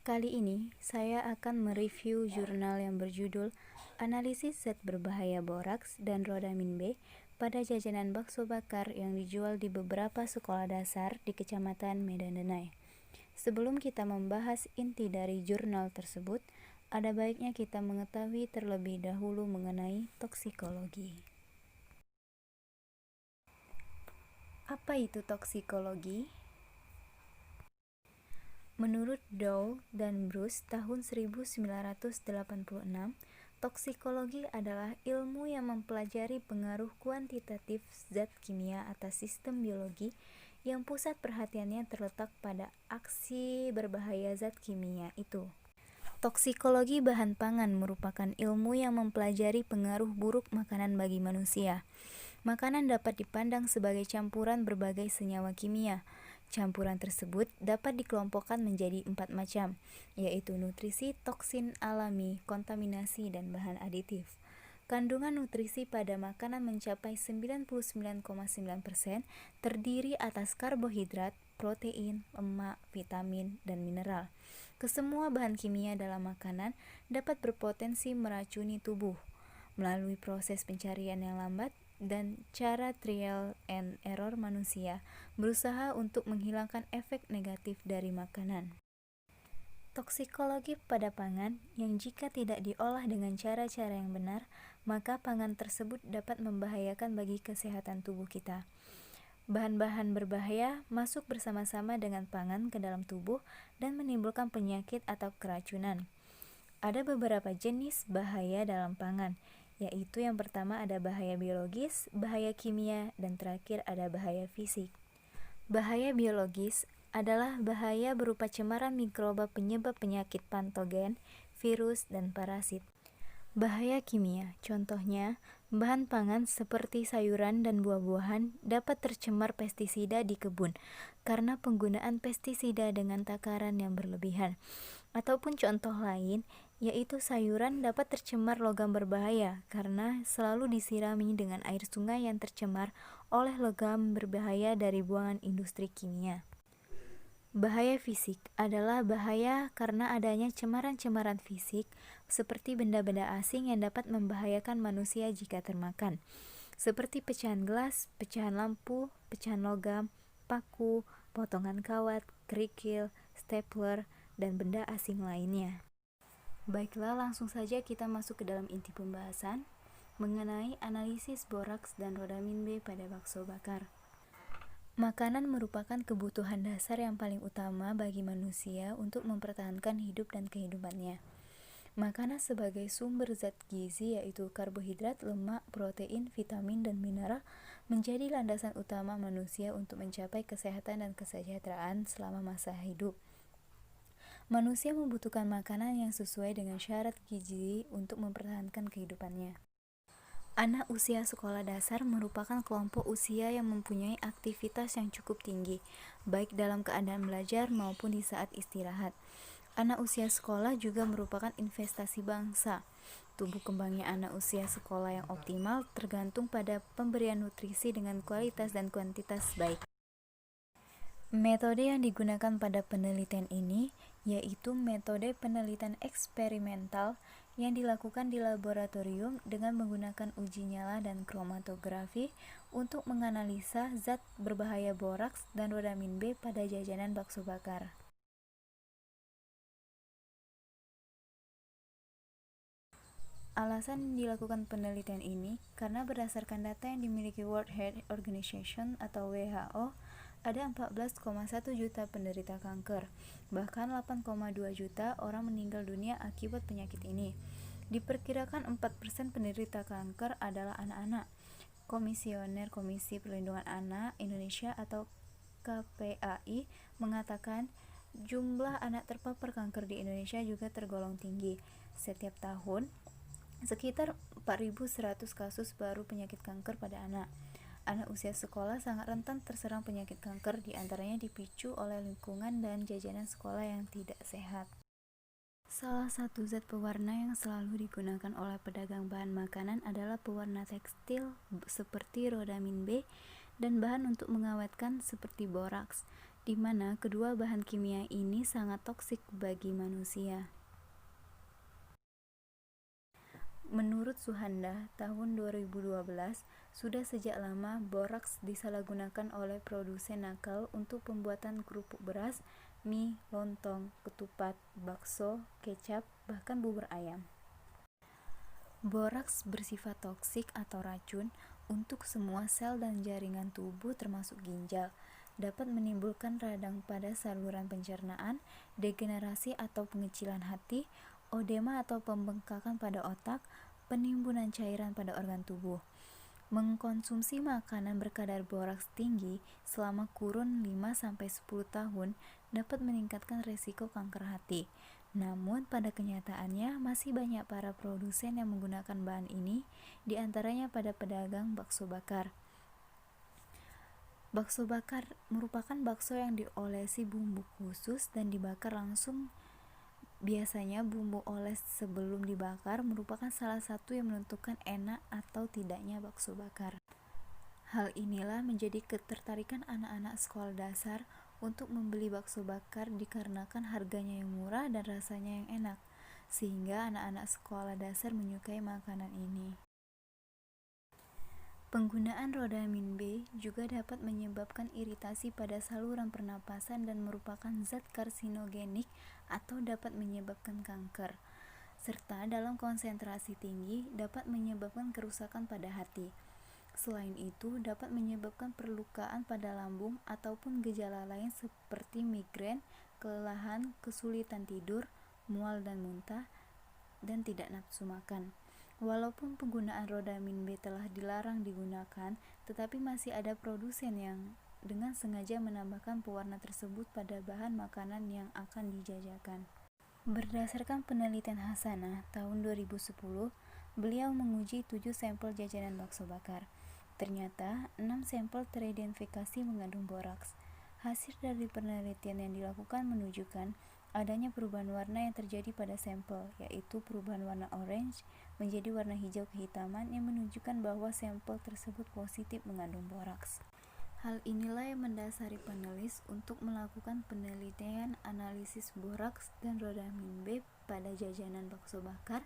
Kali ini, saya akan mereview jurnal yang berjudul Analisis Zat Berbahaya Boraks dan Rhodamin B pada jajanan bakso bakar yang dijual di beberapa sekolah dasar di Kecamatan Medan Denai. Sebelum kita membahas inti dari jurnal tersebut, ada baiknya kita mengetahui terlebih dahulu mengenai toksikologi. Apa itu toksikologi? Menurut Dow dan Bruce tahun 1986, toksikologi adalah ilmu yang mempelajari pengaruh kuantitatif zat kimia atas sistem biologi yang pusat perhatiannya terletak pada aksi berbahaya zat kimia itu. Toksikologi bahan pangan merupakan ilmu yang mempelajari pengaruh buruk makanan bagi manusia. Makanan dapat dipandang sebagai campuran berbagai senyawa kimia. Campuran tersebut dapat dikelompokkan menjadi 4 macam, yaitu nutrisi, toksin alami, kontaminasi, dan bahan aditif. Kandungan nutrisi pada makanan mencapai 99,9%, terdiri atas karbohidrat, protein, lemak, vitamin, dan mineral. Kesemua bahan kimia dalam makanan dapat berpotensi meracuni tubuh melalui proses pencarian yang lambat dan cara trial and error manusia berusaha untuk menghilangkan efek negatif dari makanan. Toksikologi pada pangan yang jika tidak diolah dengan cara-cara yang benar, maka pangan tersebut dapat membahayakan bagi kesehatan tubuh kita. Bahan-bahan berbahaya masuk bersama-sama dengan pangan ke dalam tubuh dan menimbulkan penyakit atau keracunan. Ada beberapa jenis bahaya dalam pangan, yaitu yang pertama ada bahaya biologis, bahaya kimia, dan terakhir ada bahaya fisik. Bahaya biologis adalah bahaya berupa cemaran mikroba penyebab penyakit patogen, virus, dan parasit. Bahaya kimia, contohnya, bahan pangan seperti sayuran dan buah-buahan dapat tercemar pestisida di kebun karena penggunaan pestisida dengan takaran yang berlebihan. Ataupun contoh lain, yaitu sayuran dapat tercemar logam berbahaya karena selalu disirami dengan air sungai yang tercemar oleh logam berbahaya dari buangan industri kimia. Bahaya fisik adalah bahaya karena adanya cemaran-cemaran fisik seperti benda-benda asing yang dapat membahayakan manusia jika termakan, seperti pecahan gelas, pecahan lampu, pecahan logam, paku, potongan kawat, kerikil, stapler, dan benda asing lainnya. Baiklah, langsung saja kita masuk ke dalam inti pembahasan mengenai analisis boraks dan rhodamin B pada bakso bakar. Makanan merupakan kebutuhan dasar yang paling utama bagi manusia untuk mempertahankan hidup dan kehidupannya. Makanan sebagai sumber zat gizi yaitu karbohidrat, lemak, protein, vitamin, dan mineral menjadi landasan utama manusia untuk mencapai kesehatan dan kesejahteraan selama masa hidup. Manusia membutuhkan makanan yang sesuai dengan syarat gizi untuk mempertahankan kehidupannya. Anak usia sekolah dasar merupakan kelompok usia yang mempunyai aktivitas yang cukup tinggi, baik dalam keadaan belajar maupun di saat istirahat. Anak usia sekolah juga merupakan investasi bangsa. Tumbuh kembangnya anak usia sekolah yang optimal tergantung pada pemberian nutrisi dengan kualitas dan kuantitas baik. Metode yang digunakan pada penelitian ini yaitu metode penelitian eksperimental yang dilakukan di laboratorium dengan menggunakan uji nyala dan kromatografi untuk menganalisa zat berbahaya boraks dan rhodamin B pada jajanan bakso bakar. Alasan dilakukan penelitian ini karena berdasarkan data yang dimiliki World Health Organization atau WHO, ada 14,1 juta penderita kanker, bahkan 8,2 juta orang meninggal dunia akibat penyakit ini. Diperkirakan 4% penderita kanker adalah anak-anak. Komisioner Komisi Perlindungan Anak Indonesia atau KPAI mengatakan jumlah anak terpapar kanker di Indonesia juga tergolong tinggi. Setiap tahun, sekitar 4.100 kasus baru penyakit kanker pada anak. Anak usia sekolah sangat rentan terserang penyakit kanker, diantaranya dipicu oleh lingkungan dan jajanan sekolah yang tidak sehat. Salah satu zat pewarna yang selalu digunakan oleh pedagang bahan makanan adalah pewarna tekstil seperti rhodamin B dan bahan untuk mengawetkan seperti boraks. di mana kedua bahan kimia ini sangat toksik bagi manusia. Menurut Suhanda, tahun 2012, sudah sejak lama boraks disalahgunakan oleh produsen nakal untuk pembuatan kerupuk beras, mie, lontong, ketupat, bakso, kecap, bahkan bubur ayam. Boraks bersifat toksik atau racun untuk semua sel dan jaringan tubuh termasuk ginjal, dapat menimbulkan radang pada saluran pencernaan, degenerasi atau pengecilan hati, odema atau pembengkakan pada otak, penimbunan cairan pada organ tubuh. Mengkonsumsi makanan berkadar boraks tinggi selama kurun 5-10 tahun dapat meningkatkan risiko kanker hati. Namun pada kenyataannya masih banyak para produsen yang menggunakan bahan ini, di antaranya pada pedagang bakso bakar. Bakso bakar merupakan bakso yang diolesi bumbu khusus dan dibakar langsung. Biasanya bumbu oles sebelum dibakar merupakan salah satu yang menentukan enak atau tidaknya bakso bakar. Hal inilah menjadi ketertarikan anak-anak sekolah dasar untuk membeli bakso bakar dikarenakan harganya yang murah dan rasanya yang enak, sehingga anak-anak sekolah dasar menyukai makanan ini. Penggunaan rodamin B juga dapat menyebabkan iritasi pada saluran pernapasan dan merupakan zat karsinogenik atau dapat menyebabkan kanker, serta dalam konsentrasi tinggi dapat menyebabkan kerusakan pada hati. Selain itu, dapat menyebabkan perlukaan pada lambung ataupun gejala lain seperti migrain, kelelahan, kesulitan tidur, mual dan muntah, dan tidak nafsu makan. Walaupun penggunaan rodamin B telah dilarang digunakan, tetapi masih ada produsen yang dengan sengaja menambahkan pewarna tersebut pada bahan makanan yang akan dijajakan. Berdasarkan penelitian Hasanah tahun 2010, beliau menguji 7 sampel jajanan bakso bakar. Ternyata 6 sampel teridentifikasi mengandung boraks. Hasil dari penelitian yang dilakukan menunjukkan adanya perubahan warna yang terjadi pada sampel, yaitu perubahan warna orange menjadi warna hijau kehitaman yang menunjukkan bahwa sampel tersebut positif mengandung boraks. Hal inilah yang mendasari penulis untuk melakukan penelitian analisis boraks dan rodamin B pada jajanan bakso bakar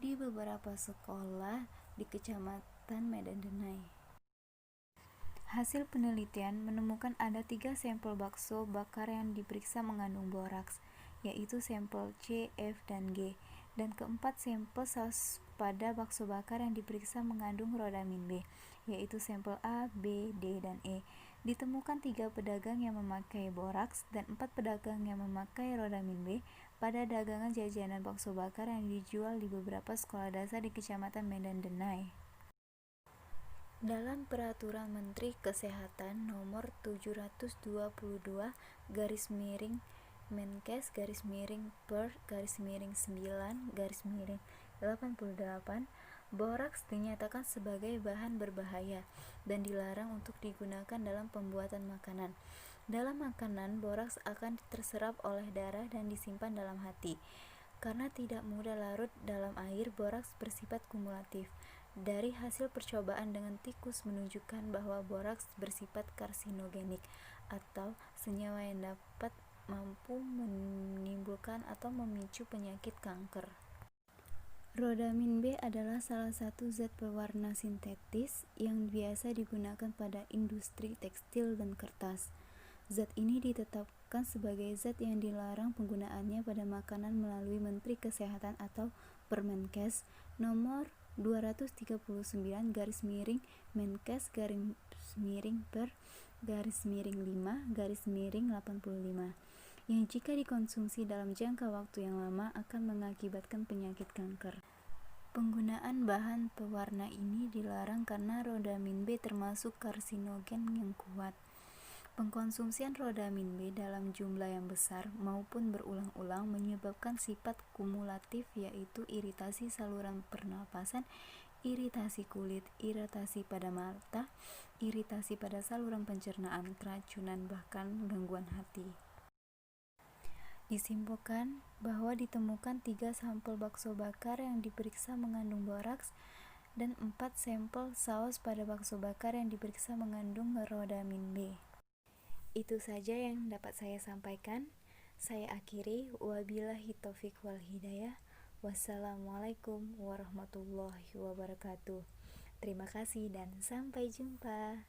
di beberapa sekolah di Kecamatan Medan Denai. Hasil penelitian menemukan ada 3 sampel bakso bakar yang diperiksa mengandung boraks, yaitu sampel C, F, dan G, dan keempat sampel saus pada bakso bakar yang diperiksa mengandung rodamin B, yaitu sampel A, B, D, dan E. Ditemukan 3 pedagang yang memakai boraks dan 4 pedagang yang memakai rodamin B pada dagangan jajanan bakso bakar yang dijual di beberapa sekolah dasar di Kecamatan Medan Denai. Dalam Peraturan Menteri Kesehatan Nomor 722 Menkes /Per/9/88, boraks dinyatakan sebagai bahan berbahaya dan dilarang untuk digunakan dalam pembuatan makanan. Dalam makanan, boraks akan terserap oleh darah dan disimpan dalam hati. Karena tidak mudah larut dalam air, boraks bersifat kumulatif. Dari hasil percobaan dengan tikus menunjukkan bahwa boraks bersifat karsinogenik atau senyawa yang dapat mampu menimbulkan atau memicu penyakit kanker. Rodamin B adalah salah satu zat pewarna sintetis yang biasa digunakan pada industri tekstil dan kertas. Zat ini ditetapkan sebagai zat yang dilarang penggunaannya pada makanan melalui Menteri Kesehatan atau Permenkes Nomor 239/Menkes/Per/5/85 yang jika dikonsumsi dalam jangka waktu yang lama akan mengakibatkan penyakit kanker. Penggunaan bahan pewarna ini dilarang karena rodamin B termasuk karsinogen yang kuat. Pengkonsumsian rodamin B dalam jumlah yang besar maupun berulang-ulang menyebabkan sifat kumulatif, yaitu iritasi saluran pernapasan, iritasi kulit, iritasi pada mata, iritasi pada saluran pencernaan, keracunan, bahkan gangguan hati. Disimpulkan bahwa ditemukan 3 sampel bakso bakar yang diperiksa mengandung boraks dan 4 sampel saus pada bakso bakar yang diperiksa mengandung rodamin B. Itu saja yang dapat saya sampaikan. Saya akhiri, wabillahi taufiq wal hidayah. Wassalamualaikum warahmatullahi wabarakatuh. Terima kasih dan sampai jumpa.